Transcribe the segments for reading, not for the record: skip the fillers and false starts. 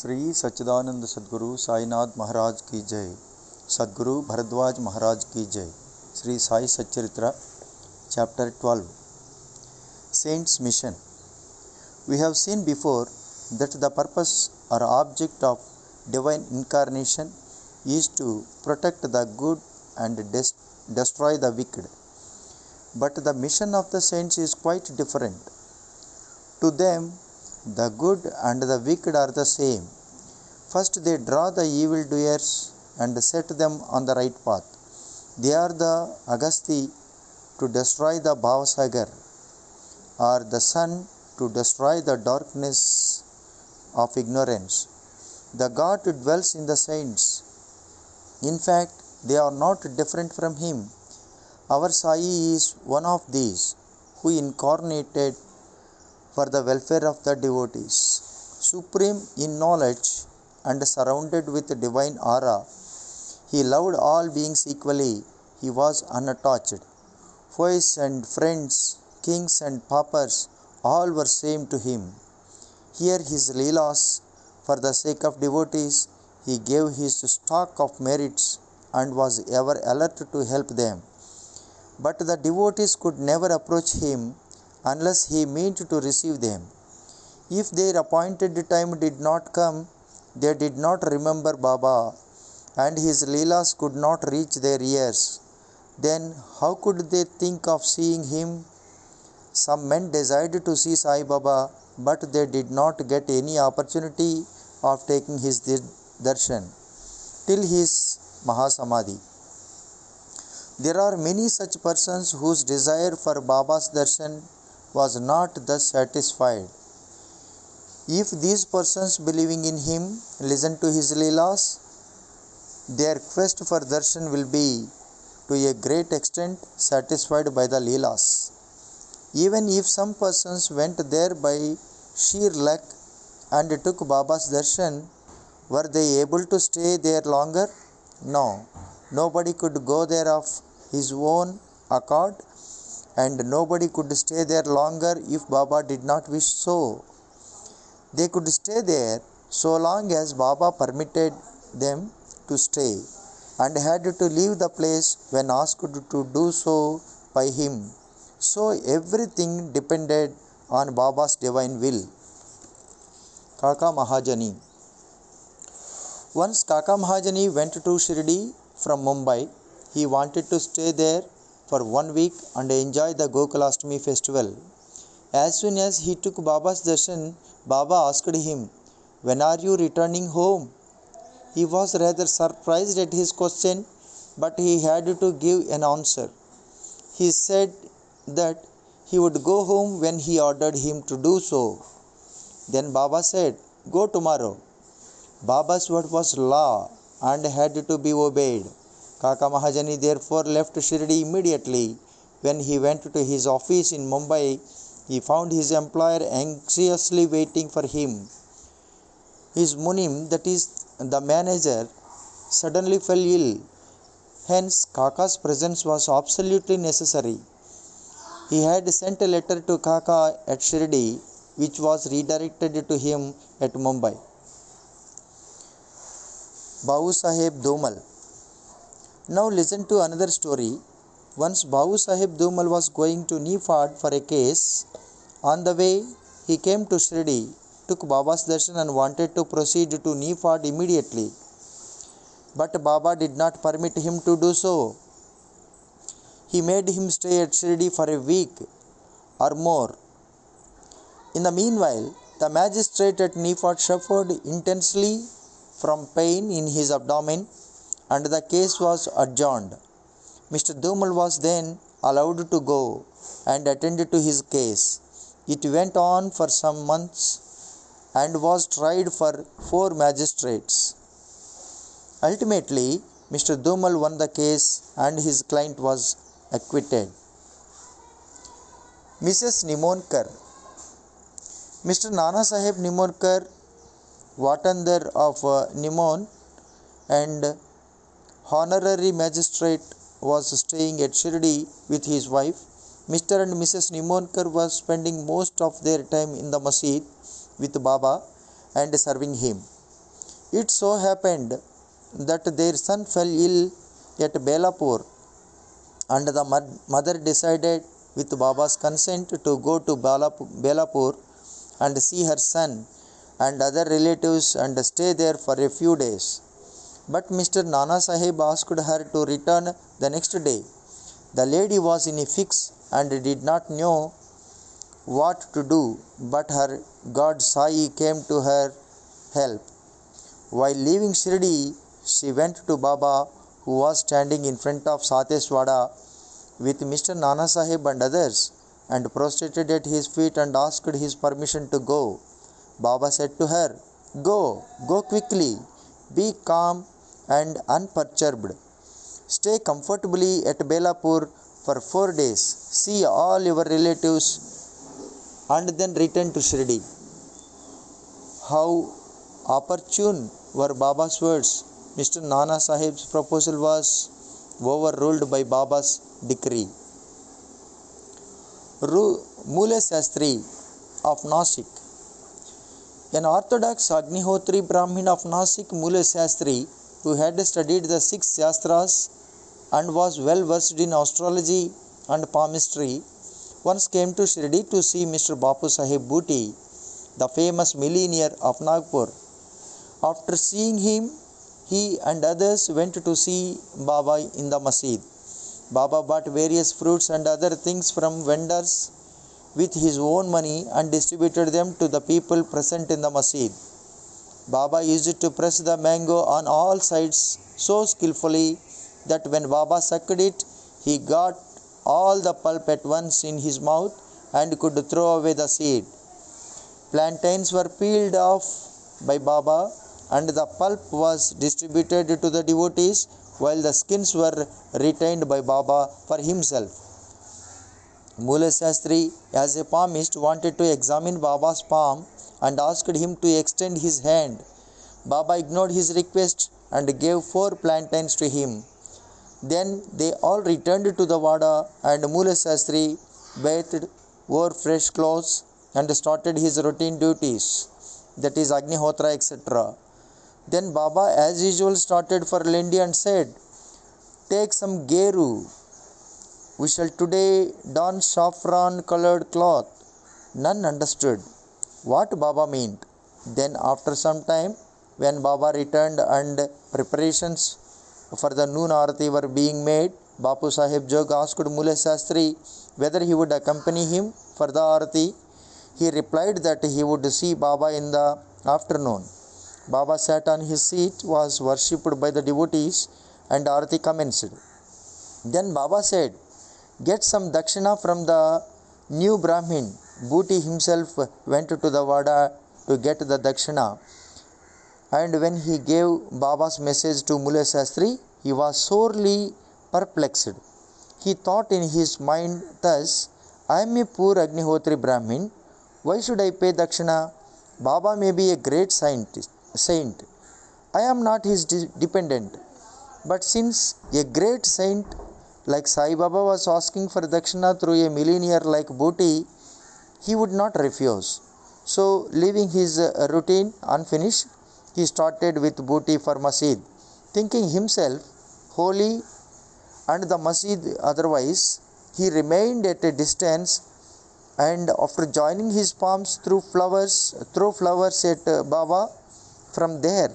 श्री सच्चिदानंद सद्गुरु साईनाथ महाराज की जय। सद्गुरु भरद्वाज महाराज की जय। श्री साई सच्चरित्र chapter 12 Saints Mission. We have seen before that the purpose or object of divine incarnation is to protect the good and destroy the wicked. But the mission of the saints is quite different. To them, the good and the wicked are the same. First, they draw the evildoers and set them on the right path. They are the Agasti to destroy the Bhavasagar, or the sun to destroy the darkness of ignorance. The God dwells in the saints. In fact, they are not different from Him. Our Sai is one of these, who incarnated for the welfare of the devotees. Supreme in knowledge and surrounded with divine aura, He loved all beings equally. He was unattached. Foes and friends, kings and paupers, all were same to Him. Here His Leelas, for the sake of devotees, He gave His stock of merits and was ever alert to help them. But the devotees could never approach Him unless He meant to receive them. If their appointed time did not come, they did not remember Baba, and His Leelas could not reach their ears. Then how could they think of seeing Him? Some men desired to see Sai Baba, but they did not get any opportunity of taking His darshan till His Mahasamadhi. There are many such persons whose desire for Baba's darshan was not thus satisfied. If these persons believing in Him listen to His Leelas, their quest for darshan will be to a great extent satisfied by the Leelas. Even if some persons went there by sheer luck and took Baba's darshan, were they able to stay there longer? No. Nobody could go there of his own accord, and nobody could stay there longer if Baba did not wish so. They could stay there so long as Baba permitted them to stay, and had to leave the place when asked to do so by Him. So everything depended on Baba's divine will. Kaka Mahajani. Once Kaka Mahajani went to Shirdi from Mumbai. He wanted to stay there for 1 week and enjoy the Gokulashtami festival. As soon as he took Baba's darshan, Baba asked him, "When are you returning home?" He was rather surprised at his question, but he had to give an answer. He said that he would go home when he ordered him to do so. Then Baba said, "Go tomorrow." Baba's word was law and had to be obeyed. Kaka Mahajani therefore left Shirdi immediately. When he went to his office in Mumbai, he found his employer anxiously waiting for him. His Munim, that is the manager, suddenly fell ill. Hence, Kaka's presence was absolutely necessary. He had sent a letter to Kaka at Shirdi, which was redirected to him at Mumbai. Babu Sahib Domal. Now listen to another story. Once Babu Sahib Domal was going to Nifad for a case. On the way, he came to Shirdi, took Baba's darshan and wanted to proceed to Nifad immediately. But Baba did not permit him to do so. He made him stay at Shirdi for a week or more. In the meanwhile, the magistrate at Nifad suffered intensely from pain in his abdomen, and the case was adjourned. Mr. Domal was then allowed to go and attend to his case. It went on for some months and was tried for 4 magistrates. Ultimately, Mr. Domal won the case and his client was acquitted. Mrs. Nimonkar. Mr. Nana Sahib Nimonkar, Watandar of Nimon and honorary magistrate, was staying at Shirdi with his wife. Mr. and Mrs. Nimonkar were spending most of their time in the masjid with Baba and serving him. It so happened that their son fell ill at Belapur, and the mother decided, with Baba's consent, to go to Belapur and see her son and other relatives and stay there for a few days. But Mr. Nana Sahib asked her to return the next day. The lady was in a fix and did not know what to do, but her god Sai came to her help. While leaving Shirdi, she went to Baba, who was standing in front of Sateswada with Mr. Nana Sahib and others, and prostrated at his feet and asked his permission to go. Baba said to her, Go quickly, be calm and unperturbed. Stay comfortably at Belapur for 4 days, see all your relatives, and then return to Shirdi. How opportune were Baba's words! Mr. Nana Sahib's proposal was overruled by Baba's decree. Mule Shastri of Nasik. An orthodox Agnihotri Brahmin of Nasik, Mule Shastri, who had studied the 6 Shastras and was well versed in astrology and palmistry, once came to Shirdi to see Mr. Bapu Sahib Bhuti, the famous millionaire of Nagpur. After seeing him, he and others went to see Baba in the masjid. Baba bought various fruits and other things from vendors with his own money and distributed them to the people present in the masjid. Baba used to press the mango on all sides so skillfully that when Baba sucked it, he got all the pulp at once in his mouth and could throw away the seed. Plantains were peeled off by Baba and the pulp was distributed to the devotees, while the skins were retained by Baba for himself. Mule Shastri, as a palmist, wanted to examine Baba's palm and asked him to extend his hand. Baba ignored his request and gave 4 plantains to him. Then they all returned to the Vada, and Mule Shastri bathed, wore fresh clothes, and started his routine duties, that is Agnihotra, etc. Then Baba, as usual, started for Lendi and said, Take some geru. We shall today don saffron colored cloth. None understood what Baba meant. Then after some time, when Baba returned and preparations for the noon arati were being made, Bapu Sahib Jog asked Mule Shastri whether he would accompany him for the arati. He replied that he would see Baba in the afternoon. Baba sat on his seat, was worshipped by the devotees, and arati commenced. Then Baba said, Get some dakshina from the new Brahmin. Bhuti himself went to the Vada to get the dakshina, and when he gave Baba's message to Mule Shastri, he was sorely perplexed. He thought in his mind thus, I am a poor Agnihotri Brahmin. Why should I pay dakshina? Baba may be a great saint. I am not his dependent. But since a great saint like Sai Baba was asking for dakshina through a millionaire like Bhuti, he would not refuse. So, leaving his routine unfinished, he started with Bhuti for masjid, thinking himself holy and the masjid otherwise. He remained at a distance, and after joining his palms threw flowers at Baba from there.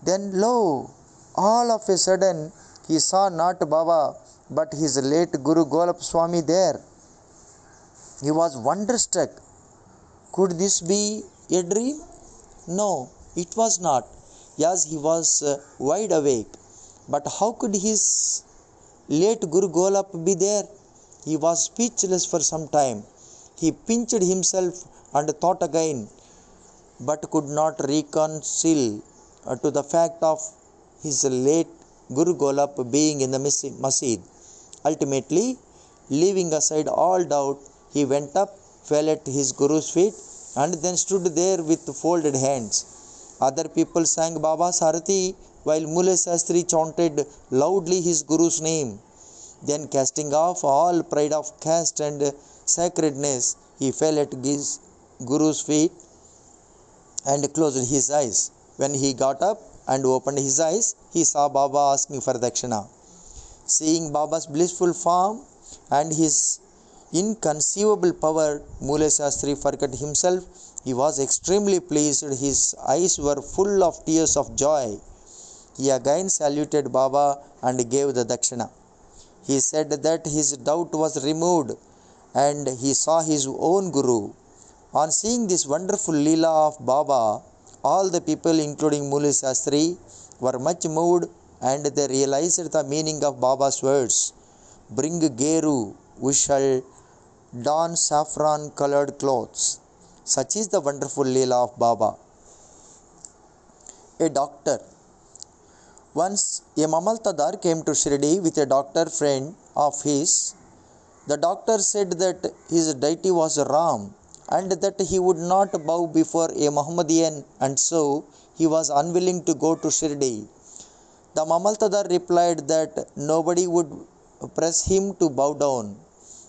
Then lo, all of a sudden he saw not Baba but his late Guru Golap Swami there. He was wonderstruck. Could this be a dream? No, it was not, as he was wide awake. But how could his late Guru Golap be there? He was speechless for some time. He pinched himself and thought again, but could not reconcile to the fact of his late Guru Golap being in the masjid. Ultimately, leaving aside all doubt, he went up, fell at his Guru's feet, and then stood there with folded hands. Other people sang Baba's Arati, while Mule Shastri chanted loudly his Guru's name. Then, casting off all pride of caste and sacredness, he fell at his Guru's feet and closed his eyes. When he got up and opened his eyes, he saw Baba asking for dakshina. Seeing Baba's blissful form and his inconceivable power, Mule Shastri forgot himself. He was extremely pleased. His eyes were full of tears of joy. He again saluted Baba and gave the dakshina. He said that his doubt was removed and he saw his own Guru. On seeing this wonderful Leela of Baba, all the people, including Mule Shastri, were much moved and they realized the meaning of Baba's words. Bring Geru, we shall don saffron colored clothes. Such is the wonderful Leela of Baba. A doctor. Once a Mamaltadar came to Shirdi with a doctor friend of his. The doctor said that his deity was Ram and that he would not bow before a Muhammadian, and so he was unwilling to go to Shirdi. The Mamaltadar replied that nobody would press him to bow down,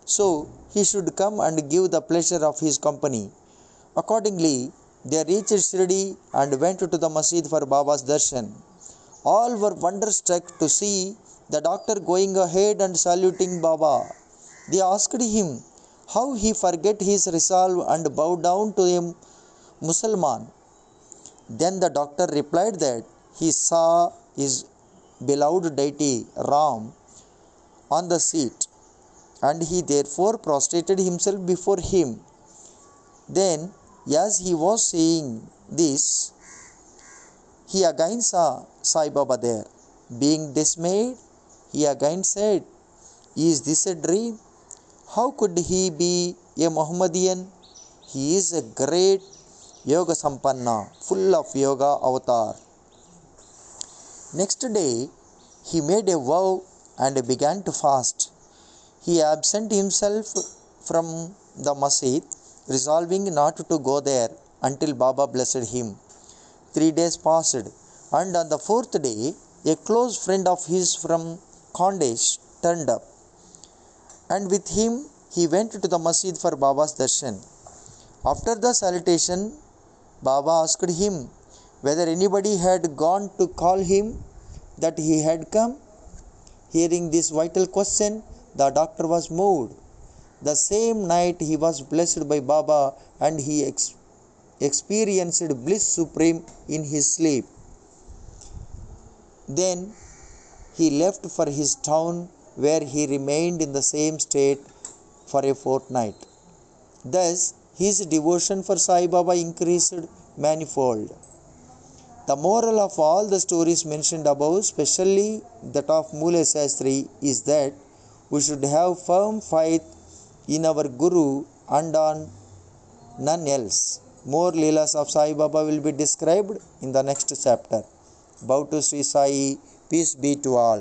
so he should come and give the pleasure of his company. Accordingly, they reached Shirdi and went to the masjid for Baba's darshan. All were wonderstruck to see the doctor going ahead and saluting Baba. They asked him how he forget his resolve and bow down to a Musalman. Then the doctor replied that he saw his beloved deity Ram on the seat and he therefore prostrated himself before him. Then, as he was saying this, he again saw Sai Baba there. Being dismayed, he again said, "Is this a dream? How could he be a Muhammadian? He is a great Yoga Sampanna, full of Yoga avatar." Next day, he made a vow and began to fast. He absent himself from the masjid, resolving not to go there until Baba blessed him. 3 days passed, and on the 4th day, a close friend of his from Khandesh turned up, and with him he went to the masjid for Baba's darshan. After the salutation, Baba asked him whether anybody had gone to call him that he had come. Hearing this vital question, the doctor was moved. The same night he was blessed by Baba and he experienced bliss supreme in his sleep. Then he left for his town where he remained in the same state for a fortnight. Thus his devotion for Sai Baba increased manifold. The moral of all the stories mentioned above, especially that of Mule Shastri, is that we should have firm faith in our Guru and on none else. More Leelas of Sai Baba will be described in the next chapter. Bow to Sri Sai, peace be to all.